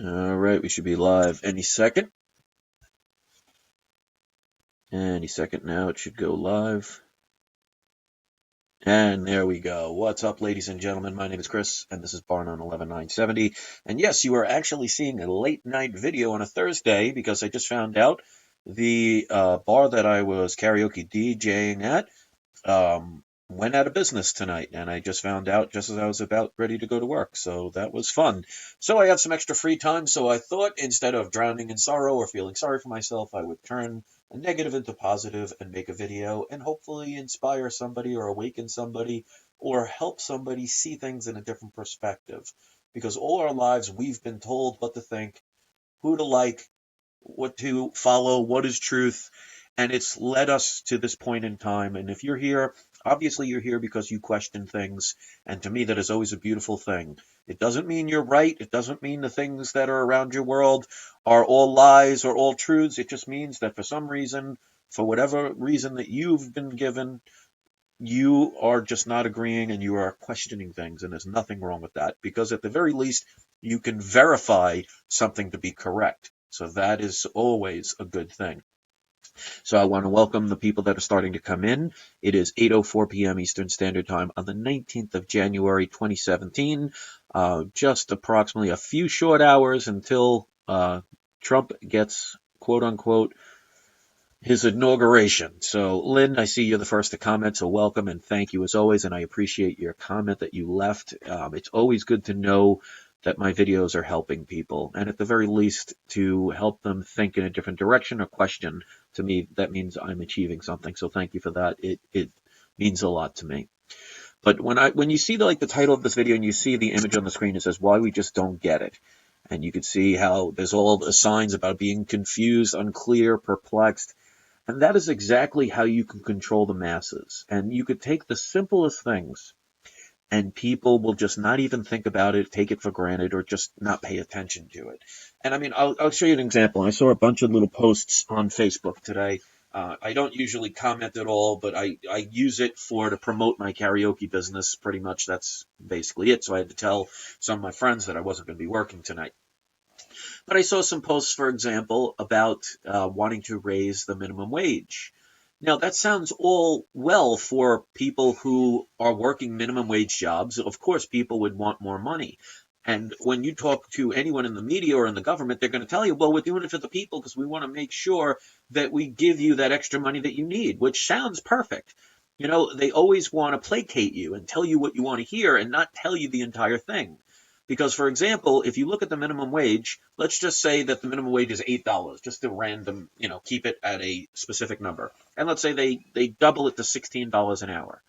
All right, we should be live any second. Any second now, it should go live. And there we go. What's up, ladies and gentlemen? My name is Chris, and this is Barn on 11970. And yes, you are actually seeing a late night video on a Thursday because I just found out the bar that I was karaoke DJing at went out of business tonight, and I just found out just as I was about ready to go to work. So that was fun. So I have some extra free time, so I thought instead of drowning in sorrow or feeling sorry for myself, I would turn a negative into positive and make a video and hopefully inspire somebody or awaken somebody or help somebody see things in a different perspective. Because all our lives we've been told what to think, who to like, what to follow, what is truth, and it's led us to this point in time. And if you're here, obviously you're here because you question things, and to me that is always a beautiful thing. It doesn't mean you're right. It doesn't mean the things that are around your world are all lies or all truths. It just means that for some reason, for whatever reason that you've been given, you are just not agreeing and you are questioning things, and there's nothing wrong with that because at the very least you can verify something to be correct, so that is always a good thing. So I want to welcome the people that are starting to come in. It is 8:04 p.m. Eastern Standard Time on the 19th of January 2017. Just approximately a few short hours until Trump gets quote unquote his inauguration. So, Lynn, I see you're the first to comment, so welcome and thank you as always. And I appreciate your comment that you left. It's always good to know that my videos are helping people, and at the very least, to help them think in a different direction or question. To me, that means I'm achieving something. So, thank you for that. It means a lot to me. But when you see the title of this video and you see the image on the screen, it says why we just don't get it. And you can see how there's all the signs about being confused, unclear, perplexed. And that is exactly how you can control the masses. And you could take the simplest things and people will just not even think about it, take it for granted, or just not pay attention to it. And I mean, I'll show you an example. I saw a bunch of little posts on Facebook today. I don't usually comment at all, but I use it to promote my karaoke business. Pretty much that's basically it. So I had to tell some of my friends that I wasn't going to be working tonight. But I saw some posts, for example, about wanting to raise the minimum wage. Now, that sounds all well for people who are working minimum wage jobs. Of course, people would want more money. And when you talk to anyone in the media or in the government, they're going to tell you, well, we're doing it for the people because we want to make sure that we give you that extra money that you need, which sounds perfect. You know, they always want to placate you and tell you what you want to hear and not tell you the entire thing. Because, for example, if you look at the minimum wage, let's just say that the minimum wage is $8, just to random, keep it at a specific number. And let's say they double it to $16 an hour.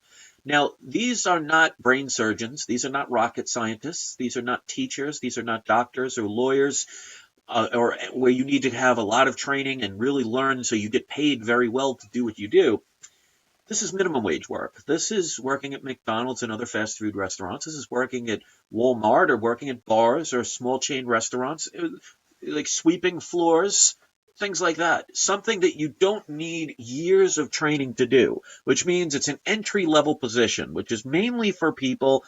Now, these are not brain surgeons. These are not rocket scientists. These are not teachers. These are not doctors or lawyers, or where you need to have a lot of training and really learn so you get paid very well to do what you do. This is minimum wage work. This is working at McDonald's and other fast food restaurants. This is working at Walmart or working at bars or small chain restaurants, like sweeping floors, things like that. Something that you don't need years of training to do, which means it's an entry level position, which is mainly for people,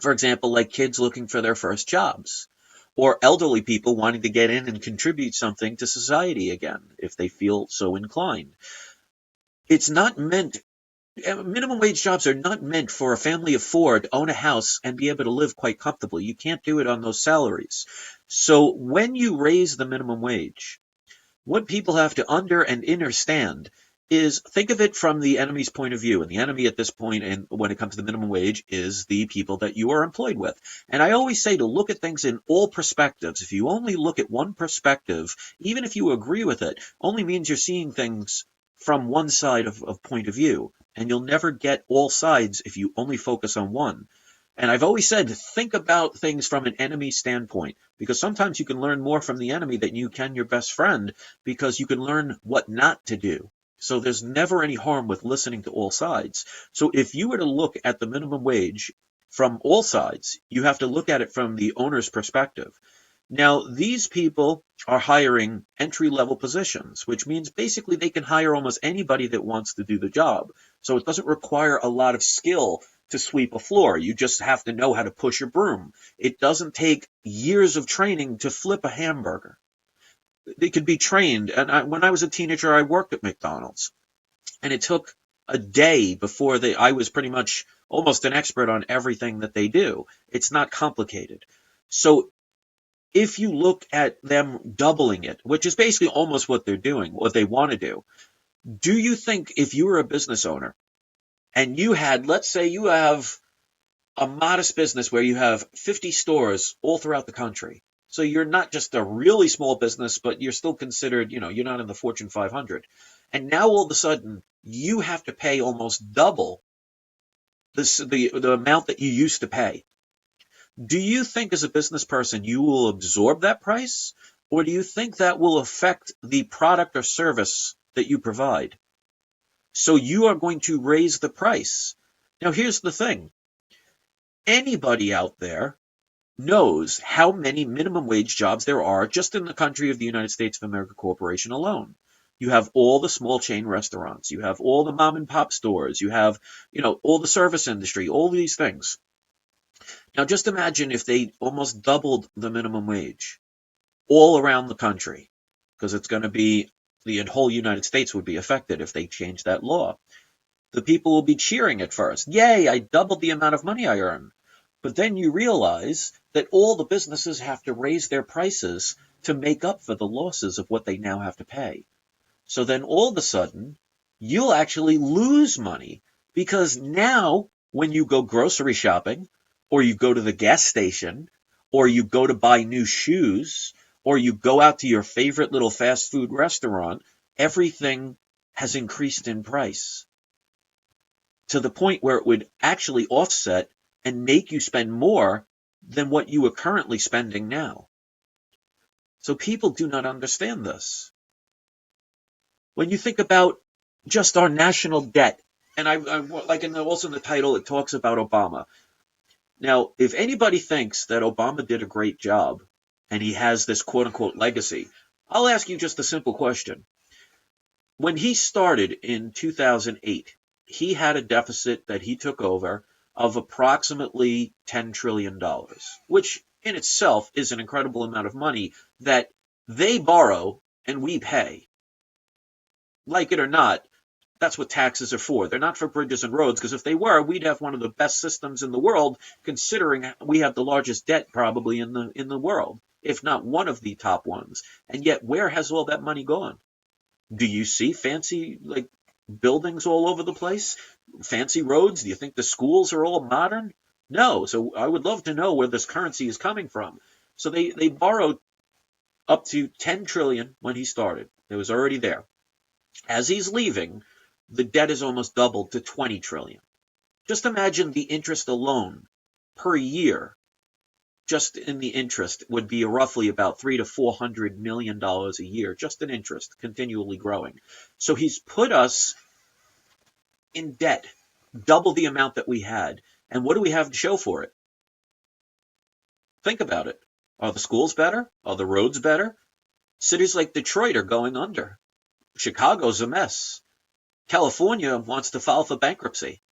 for example, like kids looking for their first jobs or elderly people wanting to get in and contribute something to society again if they feel so inclined. It's not meant Minimum wage jobs are not meant for a family of four to own a house and be able to live quite comfortably. You can't do it on those salaries. So when you raise the minimum wage, what people have to understand is think of it from the enemy's point of view. And the enemy at this point, and when it comes to the minimum wage, is the people that you are employed with. And I always say to look at things in all perspectives. If you only look at one perspective, even if you agree with it, only means you're seeing things from one side of point of view. And you'll never get all sides if you only focus on one. And I've always said, think about things from an enemy standpoint, because sometimes you can learn more from the enemy than you can your best friend, because you can learn what not to do. So there's never any harm with listening to all sides. So if you were to look at the minimum wage from all sides, you have to look at it from the owner's perspective. Now, these people are hiring entry-level positions, which means basically they can hire almost anybody that wants to do the job. So it doesn't require a lot of skill to sweep a floor. You just have to know how to push a broom. It doesn't take years of training to flip a hamburger. They could be trained. And when I was a teenager, I worked at McDonald's, and it took a day before I was pretty much almost an expert on everything that they do. It's not complicated. So if you look at them doubling it, which is basically almost what they're doing, what they want to do you think if you were a business owner and you had, let's say you have a modest business where you have 50 stores all throughout the country. So you're not just a really small business, but you're still considered, you're not in the Fortune 500. And now all of a sudden you have to pay almost double the amount that you used to pay. Do you think as a business person you will absorb that price? Or do you think that will affect the product or service that you provide? So you are going to raise the price. Now here's the thing. Anybody out there knows how many minimum wage jobs there are just in the country of the United States of America Corporation alone. You have all the small chain restaurants. You have all the mom and pop stores. You have, all the service industry, all these things. Now just imagine if they almost doubled the minimum wage all around the country, because it's going to be the whole United States would be affected if they changed that law. The people will be cheering at first. Yay, I doubled the amount of money I earn. But then you realize that all the businesses have to raise their prices to make up for the losses of what they now have to pay. So then all of a sudden, you'll actually lose money, because now when you go grocery shopping, or you go to the gas station, or you go to buy new shoes, or you go out to your favorite little fast food restaurant, everything has increased in price to the point where it would actually offset and make you spend more than what you are currently spending now. So people do not understand this. When you think about just our national debt, and I like also in the title, it talks about Obama. Now, if anybody thinks that Obama did a great job and he has this quote unquote legacy, I'll ask you just a simple question. When he started in 2008, he had a deficit that he took over of approximately $10 trillion, which in itself is an incredible amount of money that they borrow and we pay. Like it or not, that's what taxes are for. They're not for bridges and roads, because if they were, we'd have one of the best systems in the world, considering we have the largest debt probably in the world, if not one of the top ones. And yet, where has all that money gone? Do you see fancy buildings all over the place? Fancy roads? Do you think the schools are all modern? No. So I would love to know where this currency is coming from. So they borrowed up to 10 trillion when he started. It was already there. As he's leaving, the debt is almost doubled to 20 trillion. Just imagine the interest alone per year, just in the interest, would be roughly about $300 to $400 million a year, just in interest, continually growing. So he's put us in debt, double the amount that we had. And what do we have to show for it? Think about it. Are the schools better? Are the roads better? Cities like Detroit are going under. Chicago's a mess. California wants to file for bankruptcy.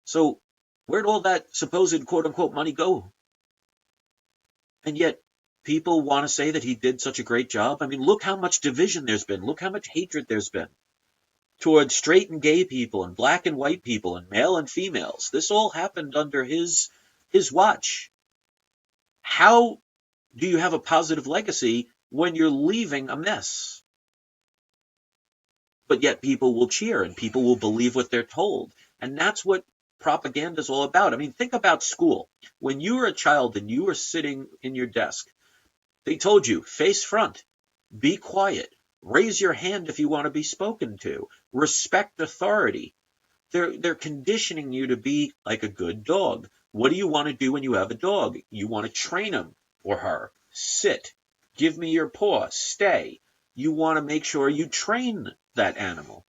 So where'd all that supposed quote-unquote money go? And yet people want to say that he did such a great job. I mean, look how much division there's been. Look how much hatred there's been towards straight and gay people and black and white people and male and females. This all happened under his watch. How do you have a positive legacy when you're leaving a mess? But yet people will cheer and people will believe what they're told. And that's what propaganda is all about. I mean, think about school. When you were a child and you were sitting in your desk, they told you, face front, be quiet, raise your hand if you want to be spoken to, respect authority. They're conditioning you to be like a good dog. What do you want to do when you have a dog? You want to train him or her. Sit, give me your paw, stay. You want to make sure you train that animal,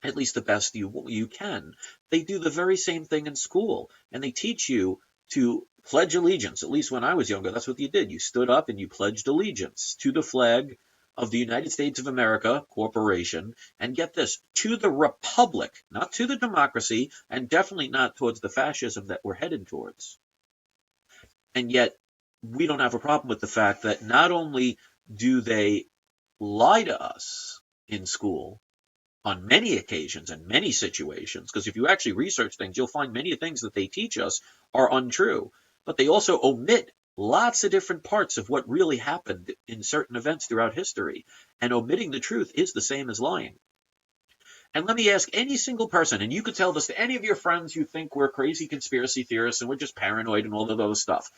at least the best you can. They do the very same thing in school, and they teach you to pledge allegiance. At least when I was younger, that's what you did. You stood up and you pledged allegiance to the flag of the United States of America Corporation, and get this, to the republic, not to the democracy, and definitely not towards the fascism that we're headed towards. And yet, we don't have a problem with the fact that not only do they lie to us in school on many occasions and many situations, because if you actually research things, you'll find many things that they teach us are untrue, but they also omit lots of different parts of what really happened in certain events throughout history. And omitting the truth is the same as lying. And let me ask any single person, and you could tell this to any of your friends you think we're crazy conspiracy theorists and we're just paranoid and all of those stuff.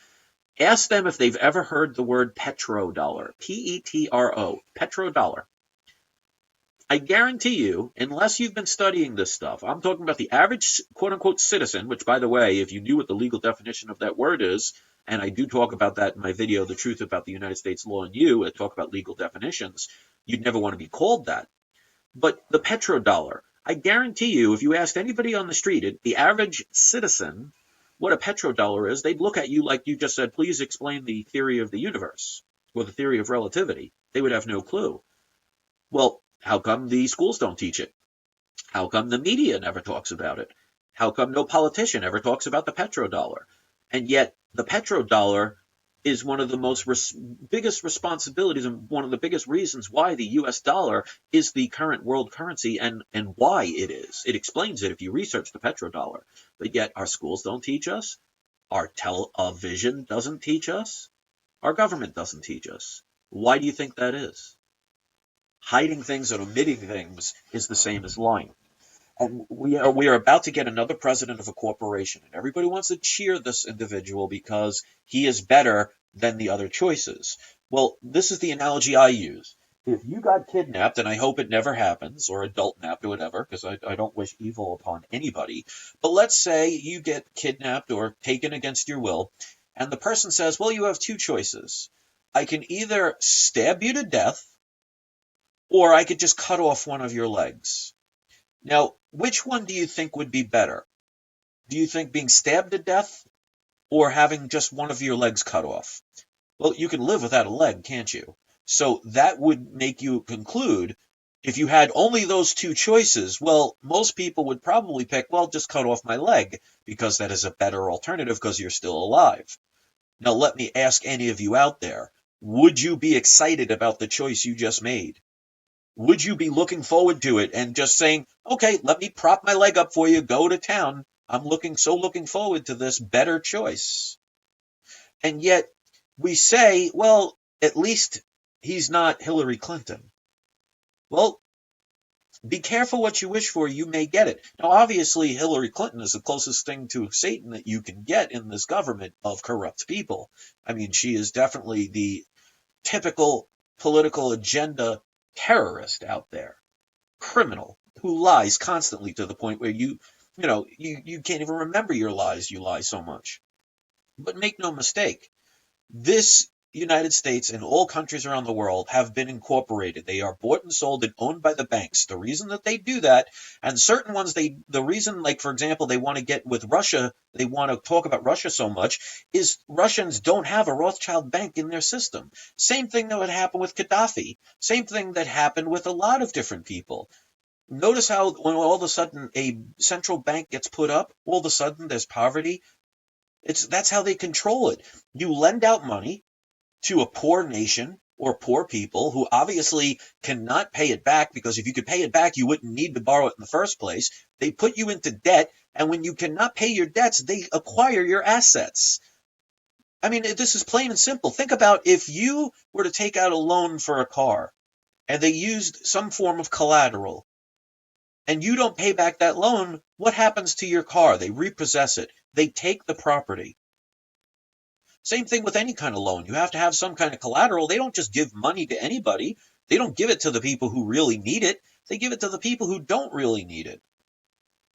Ask them if they've ever heard the word petrodollar, Petro, petrodollar. I guarantee you, unless you've been studying this stuff, I'm talking about the average quote-unquote citizen, which, by the way, if you knew what the legal definition of that word is, and I do talk about that in my video, The Truth About the United States Law and You, I talk about legal definitions, you'd never want to be called that. But the petrodollar, I guarantee you, if you asked anybody on the street, the average citizen, what a petrodollar is, they'd look at you like you just said, please explain the theory of the universe, or the theory of relativity. They would have no clue. Well, how come the schools don't teach it? How come the media never talks about it? How come no politician ever talks about the petrodollar? And yet the petrodollar is one of the biggest responsibilities and one of the biggest reasons why the US dollar is the current world currency and why it is. It explains it if you research the petrodollar. But yet our schools don't teach us, our television doesn't teach us, our government doesn't teach us. Why do you think that is? Hiding things and omitting things is the same as lying. And we are about to get another president of a corporation, and everybody wants to cheer this individual because he is better than the other choices. Well, this is the analogy I use. If you got kidnapped, and I hope it never happens, or adult napped or whatever, because I don't wish evil upon anybody, but let's say you get kidnapped or taken against your will, and the person says, well, you have two choices. I can either stab you to death, or I could just cut off one of your legs. Now, which one do you think would be better? Do you think being stabbed to death or having just one of your legs cut off? Well, you can live without a leg, can't you? So that would make you conclude, if you had only those two choices, well, most people would probably pick, well, just cut off my leg, because that is a better alternative because you're still alive. Now, let me ask any of you out there, would you be excited about the choice you just made? Would you be looking forward to it and just saying, okay, let me prop my leg up for you, go to town. I'm looking forward to this better choice. And yet we say, well, at least he's not Hillary Clinton. Well, be careful what you wish for, you may get it. Now, obviously, Hillary Clinton is the closest thing to Satan that you can get in this government of corrupt people. I mean, she is definitely the typical political agenda terrorist out there, criminal who lies constantly to the point where you can't even remember your lies. You lie so much. But make no mistake, this United States and all countries around the world have been incorporated. They are bought and sold and owned by the banks. The reason that they do that, and certain ones, the reason, like, for example, they want to get with Russia, they want to talk about Russia so much, is Russians don't have a Rothschild bank in their system. Same thing that would happen with Gaddafi. Same thing that happened with a lot of different people. Notice how when all of a sudden a central bank gets put up, all of a sudden there's poverty. That's how they control it. You lend out money to a poor nation or poor people who obviously cannot pay it back, because if you could pay it back, you wouldn't need to borrow it in the first place. They put you into debt, and when you cannot pay your debts, they acquire your assets. I mean, this is plain and simple. Think about if you were to take out a loan for a car, and they used some form of collateral, and you don't pay back that loan, what happens to your car? They repossess it. They take the property. Same thing with any kind of loan. You have to have some kind of collateral. They don't just give money to anybody. They don't give it to the people who really need it. They give it to the people who don't really need it.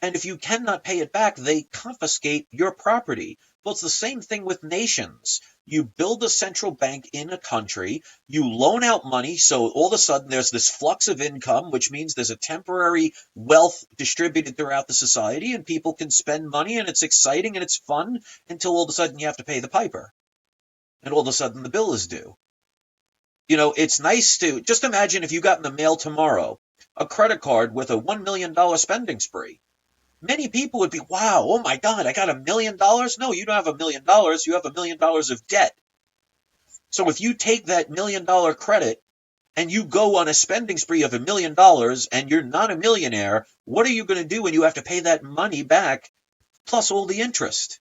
And if you cannot pay it back, they confiscate your property. Well, it's the same thing with nations. You build a central bank in a country, you loan out money, so all of a sudden there's this flux of income, which means there's a temporary wealth distributed throughout the society, and people can spend money, and it's exciting and it's fun, until all of a sudden you have to pay the piper. And all of a sudden the bill is due. It's nice to just imagine if you got in the mail tomorrow a credit card with a $1 million spending spree. Many people would be, wow, oh my God, I got $1 million. No, you don't have $1 million. You have $1 million of debt. So if you take that $1 million credit and you go on a spending spree of $1 million and you're not a millionaire, what are you going to do when you have to pay that money back plus all the interest?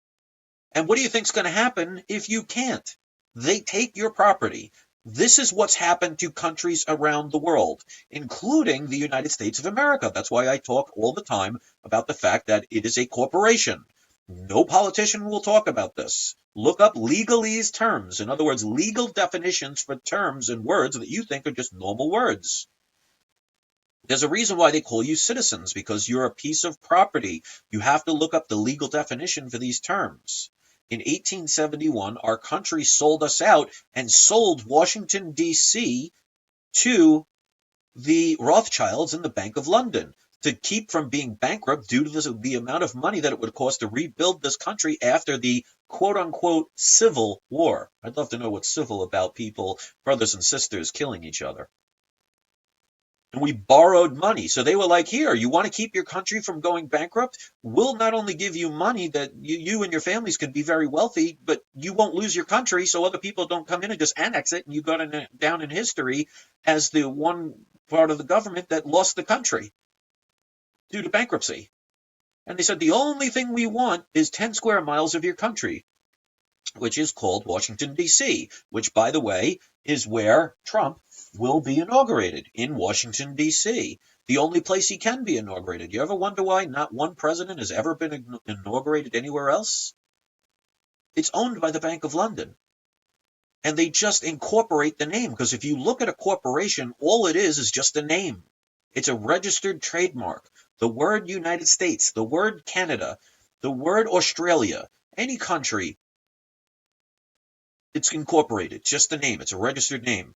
And what do you think's going to happen if you can't? They take your property. This is what's happened to countries around the world, including the United States of America. That's why I talk all the time about the fact that it is a corporation. No politician will talk about this. Look up legalese terms. In other words, legal definitions for terms and words that you think are just normal words. There's a reason why they call you citizens, because you're a piece of property. You have to look up the legal definition for these terms. In 1871, our country sold us out and sold Washington, D.C. to the Rothschilds and the Bank of London to keep from being bankrupt due to the amount of money that it would cost to rebuild this country after the quote-unquote Civil War. I'd love to know what's civil about people, brothers and sisters, killing each other. And we borrowed money. So they were like, here, you want to keep your country from going bankrupt? We'll not only give you money that you and your families can be very wealthy, but you won't lose your country so other people don't come in and just annex it, and you go down in history as the one part of the government that lost the country due to bankruptcy. And they said, the only thing we want is 10 square miles of your country, which is called Washington, D.C., which, by the way, is where Trump will be inaugurated, in Washington, D.C., the only place he can be inaugurated. You ever wonder why not one president has ever been inaugurated anywhere else? It's owned by the Bank of London. And they just incorporate the name, because if you look at a corporation, all it is just a name. It's a registered trademark. The word United States, the word Canada, the word Australia, any country, it's incorporated. It's just a name. It's a registered name.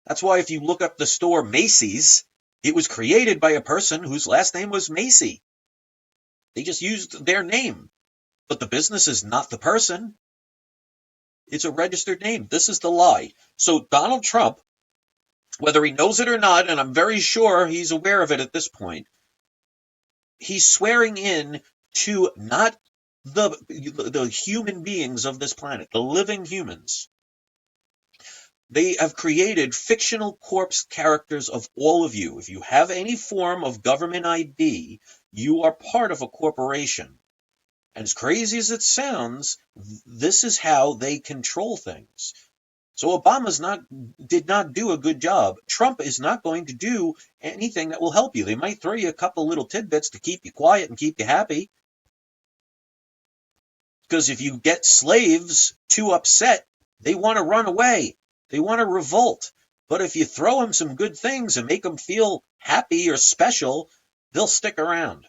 That's why if you look up the store Macy's, it was created by a person whose last name was Macy. They just used their name. But the business is not the person. It's a registered name. This is the lie. So Donald Trump, whether he knows it or not, and I'm very sure he's aware of it at this point, he's swearing in to not the human beings of this planet, the living humans. They have created fictional corpse characters of all of you. If you have any form of government ID, you are part of a corporation. And as crazy as it sounds, this is how they control things. So Obama did not do a good job. Trump is not going to do anything that will help you. They might throw you a couple little tidbits to keep you quiet and keep you happy. Because if you get slaves too upset, they want to run away. They want to revolt. But if you throw them some good things and make them feel happy or special, they'll stick around.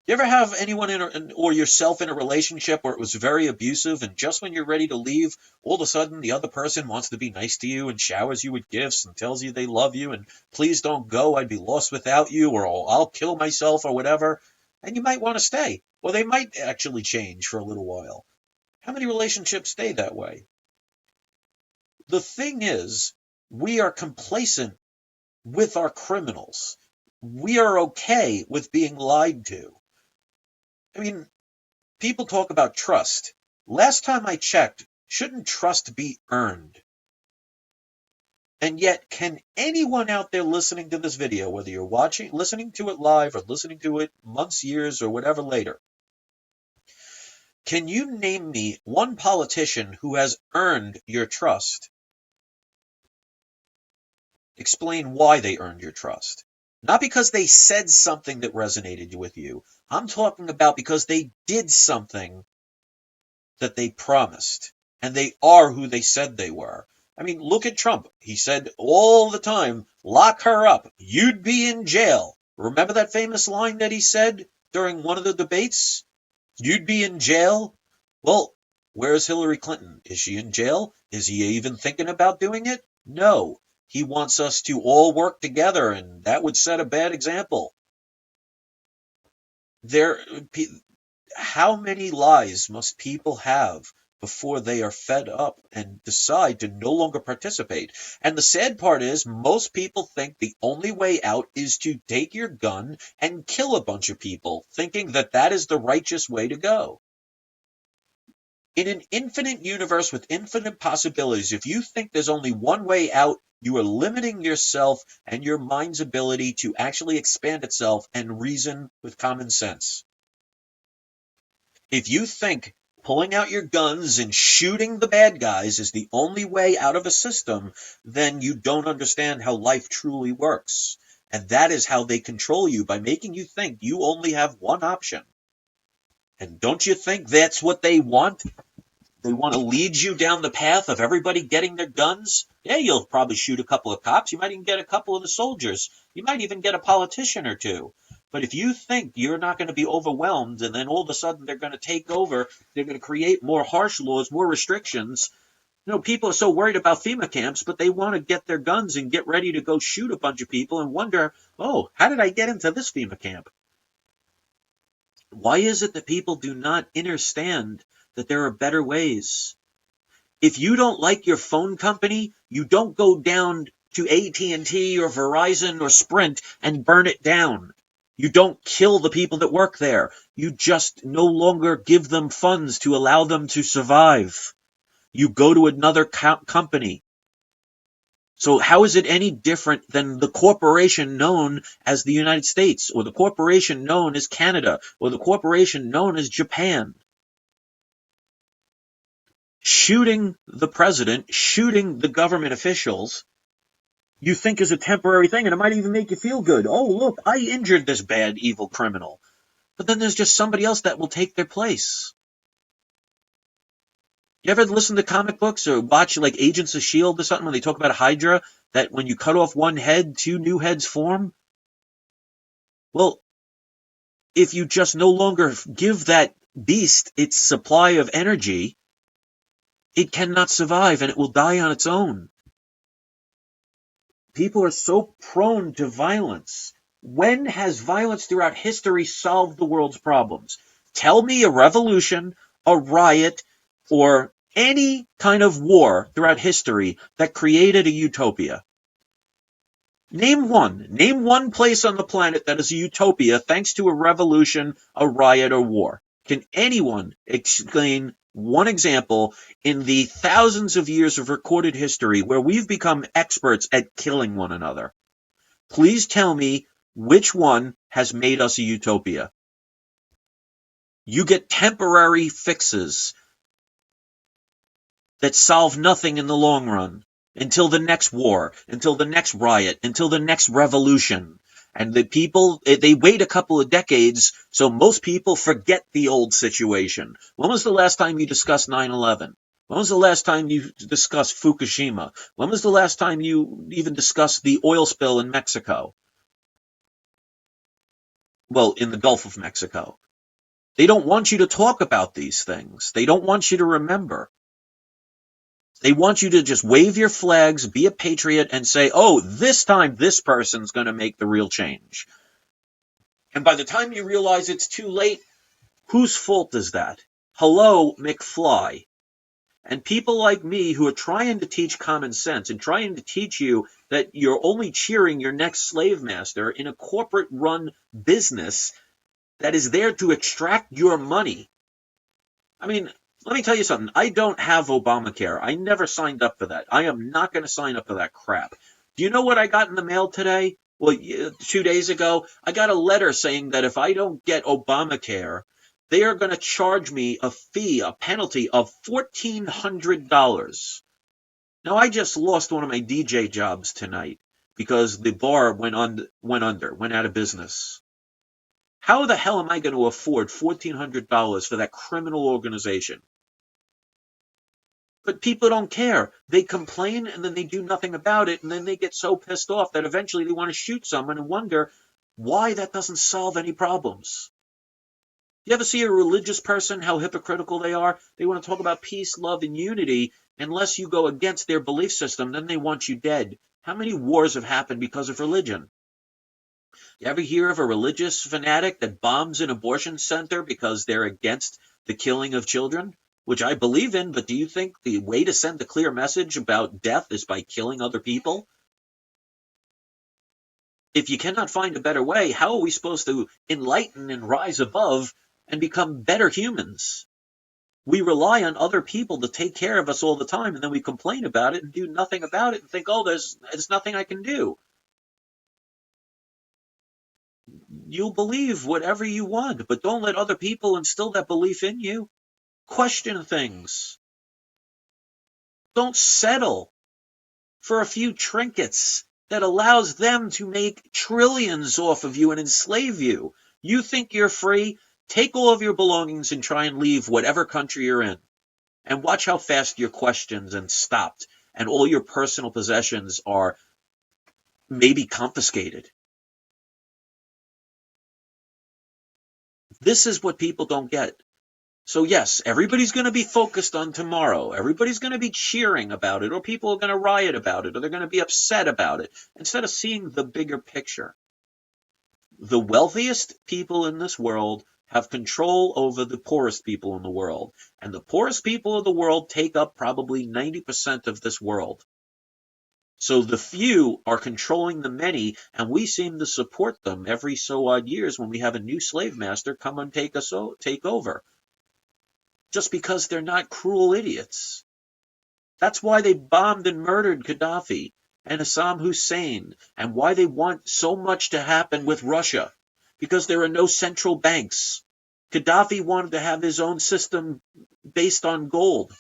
You ever have anyone or yourself in a relationship where it was very abusive, and just when you're ready to leave, all of a sudden the other person wants to be nice to you and showers you with gifts and tells you they love you and please don't go, I'd be lost without you, or I'll kill myself or whatever, and you might want to stay. Or they might actually change for a little while. How many relationships stay that way? The thing is, we are complacent with our criminals. We are okay with being lied to. I mean, people talk about trust. Last time I checked, shouldn't trust be earned? And yet, can anyone out there listening to this video, whether you're listening to it live or listening to it months, years, or whatever later, can you name me one politician who has earned your trust? Explain why they earned your trust. Not because they said something that resonated with you. I'm talking about because they did something that they promised, and they are who they said they were. I mean, look at Trump. He said all the time, lock her up. You'd be in jail. Remember that famous line that he said during one of the debates? You'd be in jail? Well, where's Hillary Clinton? Is she in jail? Is he even thinking about doing it? No. He wants us to all work together, and that would set a bad example. How many lies must people have before they are fed up and decide to no longer participate. And the sad part is, most people think the only way out is to take your gun and kill a bunch of people, thinking that that is the righteous way to go. In an infinite universe with infinite possibilities, if you think there's only one way out, you are limiting yourself and your mind's ability to actually expand itself and reason with common sense. If you think pulling out your guns and shooting the bad guys is the only way out of a system, then you don't understand how life truly works. And that is how they control you, by making you think you only have one option. And don't you think that's what they want? They want to lead you down the path of everybody getting their guns. Yeah, you'll probably shoot a couple of cops. You might even get a couple of the soldiers. You might even get a politician or two. But if you think you're not going to be overwhelmed and then all of a sudden they're going to take over, they're going to create more harsh laws, more restrictions. People are so worried about FEMA camps, but they want to get their guns and get ready to go shoot a bunch of people and wonder, oh, how did I get into this FEMA camp? Why is it that people do not understand that there are better ways? If you don't like your phone company, you don't go down to AT&T or Verizon or Sprint and burn it down. You don't kill the people that work there. You just no longer give them funds to allow them to survive. You go to another company. So how is it any different than the corporation known as the United States, or the corporation known as Canada, or the corporation known as Japan? Shooting the president, shooting the government officials, you think is a temporary thing, and it might even make you feel good. Oh, look, I injured this bad, evil criminal. But then there's just somebody else that will take their place. You ever listen to comic books or watch like Agents of S.H.I.E.L.D. or something when they talk about Hydra, that when you cut off one head, two new heads form? Well, if you just no longer give that beast its supply of energy, it cannot survive and it will die on its own. People are so prone to violence. When has violence throughout history solved the world's problems? Tell me a revolution, a riot, or any kind of war throughout history that created a utopia. Name one. Name one place on the planet that is a utopia thanks to a revolution, a riot, or war. Can anyone explain one example in the thousands of years of recorded history where we've become experts at killing one another? Please tell me which one has made us a utopia. You get temporary fixes that solve nothing in the long run, until the next war, until the next riot, until the next revolution. And the people, they wait a couple of decades, so most people forget the old situation. When was the last time you discussed 9/11? When was the last time you discussed Fukushima? When was the last time you even discussed the oil spill in Mexico? Well, in the Gulf of Mexico. They don't want you to talk about these things. They don't want you to remember. They want you to just wave your flags, be a patriot, and say, oh, this time this person's going to make the real change. And by the time you realize it's too late, whose fault is that? Hello, McFly. And people like me who are trying to teach common sense and trying to teach you that you're only cheering your next slave master in a corporate-run business that is there to extract your money. I mean, let me tell you something. I don't have Obamacare. I never signed up for that. I am not going to sign up for that crap. Do you know what I got in the mail today? Well, 2 days ago, I got a letter saying that if I don't get Obamacare, they are going to charge me a fee, a penalty of $1,400. Now, I just lost one of my DJ jobs tonight because the bar went out of business. How the hell am I going to afford $1,400 for that criminal organization? But people don't care. They complain and then they do nothing about it, and then they get so pissed off that eventually they want to shoot someone and wonder why that doesn't solve any problems. You ever see a religious person, how hypocritical they are? They want to talk about peace, love, and unity. Unless you go against their belief system, then they want you dead. How many wars have happened because of religion? You ever hear of a religious fanatic that bombs an abortion center because they're against the killing of children? which I believe in, but do you think the way to send a clear message about death is by killing other people? If you cannot find a better way, how are we supposed to enlighten and rise above and become better humans? We rely on other people to take care of us all the time, and then we complain about it and do nothing about it and think, oh, there's nothing I can do. You'll believe whatever you want, but don't let other people instill that belief in you. Question things. Don't settle for a few trinkets that allows them to make trillions off of you and enslave you. You think you're free? Take all of your belongings and try and leave whatever country you're in. And watch how fast you're questioned and stopped, and all your personal possessions are maybe confiscated. This is what people don't get. So yes, everybody's going to be focused on tomorrow. Everybody's going to be cheering about it, or people are going to riot about it, or they're going to be upset about it, instead of seeing the bigger picture. The wealthiest people in this world have control over the poorest people in the world, and the poorest people of the world take up probably 90% of this world. So the few are controlling the many, and we seem to support them every so odd years when we have a new slave master come and take over. Just because they're not cruel idiots. That's why they bombed and murdered Gaddafi and Saddam Hussein, and why they want so much to happen with Russia, because there are no central banks. Gaddafi wanted to have his own system based on gold.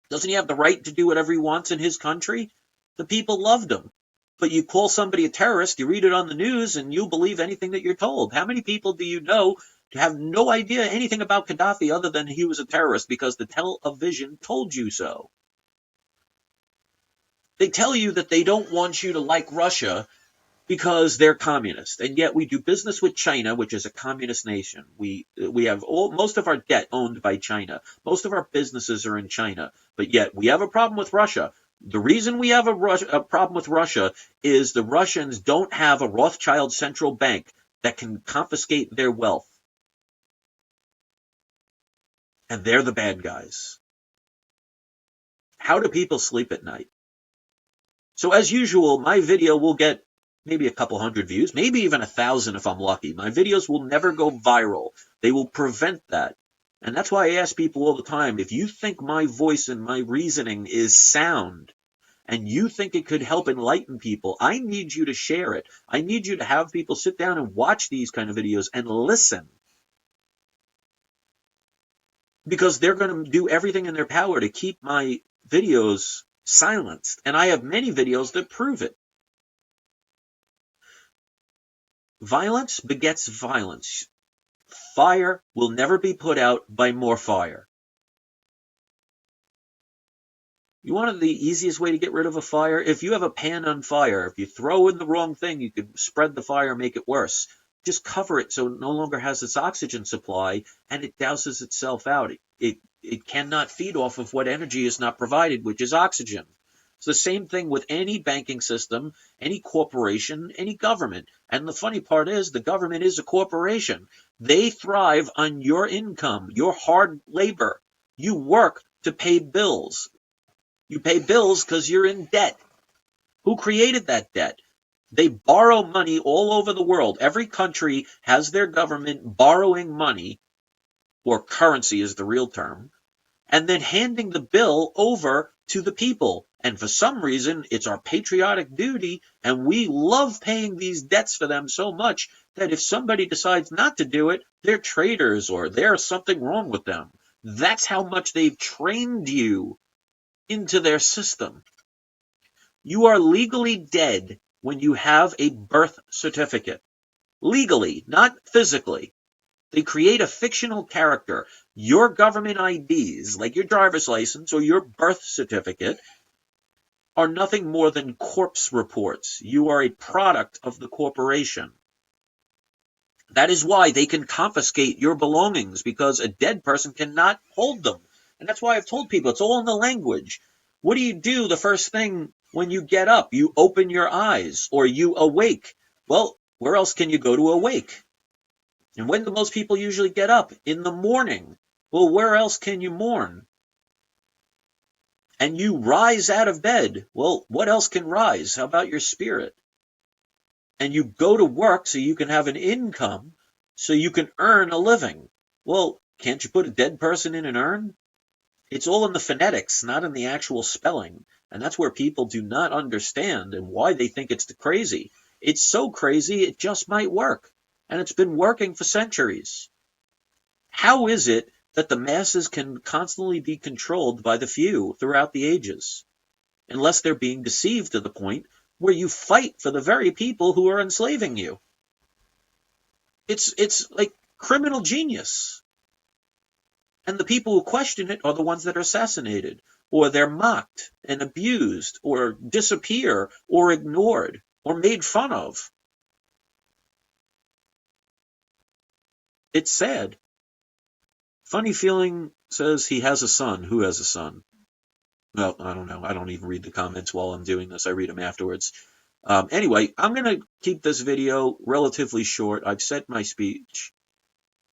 Doesn't he have the right to do whatever he wants in his country? The people loved him. But you call somebody a terrorist, you read it on the news, and you believe anything that you're told. How many people do you know have no idea anything about Gaddafi other than he was a terrorist because the television told you so? They tell you that they don't want you to like Russia because they're communist, and yet we do business with China, which is a communist nation. We have most of our debt owned by China. Most of our businesses are in China, but yet we have a problem with Russia. The reason we have a problem with Russia is the Russians don't have a Rothschild central bank that can confiscate their wealth. And they're the bad guys. How do people sleep at night? So as usual, my video will get maybe a couple hundred views, maybe even 1,000 if I'm lucky. My videos will never go viral. They will prevent that. And that's why I ask people all the time, if you think my voice and my reasoning is sound, and you think it could help enlighten people, I need you to share it. I need you to have people sit down and watch these kind of videos and listen. Because they're going to do everything in their power to keep my videos silenced. And I have many videos that prove it. Violence begets violence. Fire will never be put out by more fire. You want the easiest way to get rid of a fire? If you have a pan on fire, if you throw in the wrong thing, you could spread the fire and make it worse. Just cover it so it no longer has its oxygen supply and it douses itself out. It cannot feed off of what energy is not provided, which is oxygen. It's the same thing with any banking system, any corporation, any government. And the funny part is the government is a corporation. They thrive on your income, your hard labor. You work to pay bills. You pay bills because you're in debt. Who created that debt? They borrow money all over the world. Every country has their government borrowing money, or currency is the real term, and then handing the bill over to the people. And for some reason, it's our patriotic duty, and we love paying these debts for them so much that if somebody decides not to do it, they're traitors or there's something wrong with them. That's how much they've trained you into their system. You are legally dead when you have a birth certificate. Legally, not physically. They create a fictional character. Your government IDs, like your driver's license or your birth certificate, are nothing more than corpse reports. You are a product of the corporation. That is why they can confiscate your belongings, because a dead person cannot hold them. And that's why I've told people, it's all in the language. What do the first thing when you get up? You open your eyes or you awake. Well, where else can you go to awake? And when do most people usually get up? In the morning. Well, where else can you mourn? And you rise out of bed. Well, what else can rise? How about your spirit? And you go to work so you can have an income, so you can earn a living. Well, can't you put a dead person in an urn? It's all in the phonetics, not in the actual spelling. And that's where people do not understand and why they think it's crazy. It's so crazy, it just might work. And it's been working for centuries. How is it that the masses can constantly be controlled by the few throughout the ages, unless they're being deceived to the point where you fight for the very people who are enslaving you? It's like criminal genius. And the people who question it are the ones that are assassinated, or they're mocked and abused, or disappear, or ignored, or made fun of. It's sad. Funny Feeling says he has a son. Who has a son? Well, I don't know. I don't even read the comments while I'm doing this. I read them afterwards. Anyway, I'm going to keep this video relatively short. I've said my speech,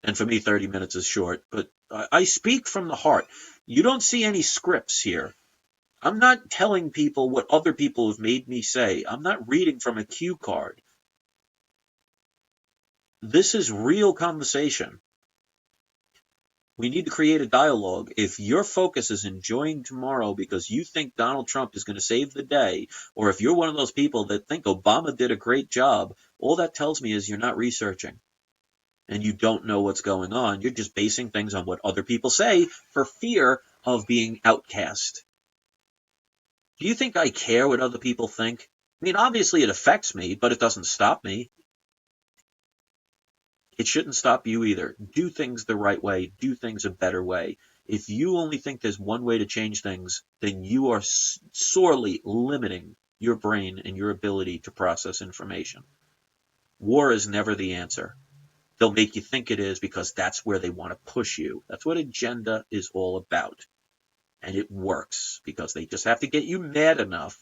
and for me, 30 minutes is short, but I speak from the heart. You don't see any scripts here. I'm not telling people what other people have made me say. I'm not reading from a cue card. This is real conversation. We need to create a dialogue. If your focus is enjoying tomorrow because you think Donald Trump is going to save the day, or if you're one of those people that think Obama did a great job, all that tells me is you're not researching and you don't know what's going on. You're just basing things on what other people say for fear of being outcast. Do you think I care what other people think? I mean, obviously it affects me, but it doesn't stop me. It shouldn't stop you either. Do things the right way. Do things a better way. If you only think there's one way to change things, then you are sorely limiting your brain and your ability to process information. War is never the answer. They'll make you think it is because that's where they want to push you. That's what agenda is all about. And it works because they just have to get you mad enough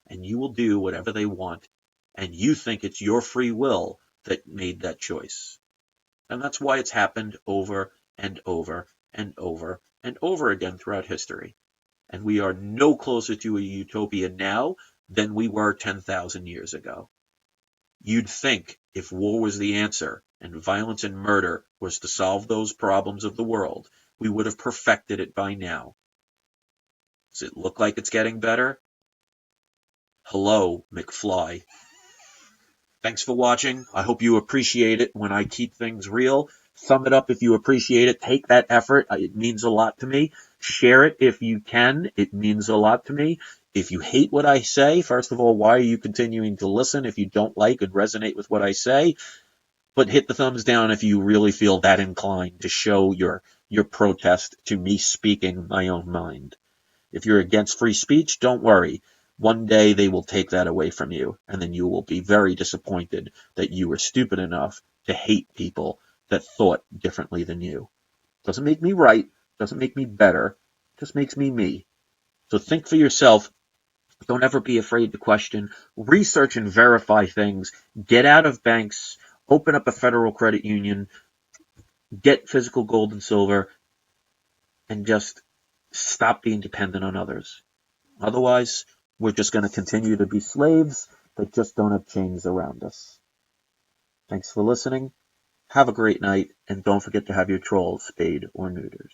and you will do whatever they want. And you think it's your free will that made that choice. And that's why it's happened over and over and over and over again throughout history. And we are no closer to a utopia now than we were 10,000 years ago. You'd think if war was the answer and violence and murder was to solve those problems of the world, we would have perfected it by now. Does it look like it's getting better? Hello, McFly. Thanks for watching. I hope you appreciate it when I keep things real. Thumb it up if you appreciate it. Take that effort. It means a lot to me. Share it if you can. It means a lot to me. If you hate what I say, first of all, why are you continuing to listen if you don't like and resonate with what I say? But hit the thumbs down if you really feel that inclined to show your protest to me speaking my own mind. If you're against free speech, don't worry. One day they will take that away from you, and then you will be very disappointed that you were stupid enough to hate people that thought differently than you. Doesn't make me right, doesn't make me better, just makes me me. So think for yourself. Don't ever be afraid to question. Research and verify things. Get out of banks. Open up a federal credit union. Get physical gold and silver. And just stop being dependent on others. Otherwise, we're just going to continue to be slaves that just don't have chains around us. Thanks for listening. Have a great night, and don't forget to have your trolls spayed or neutered.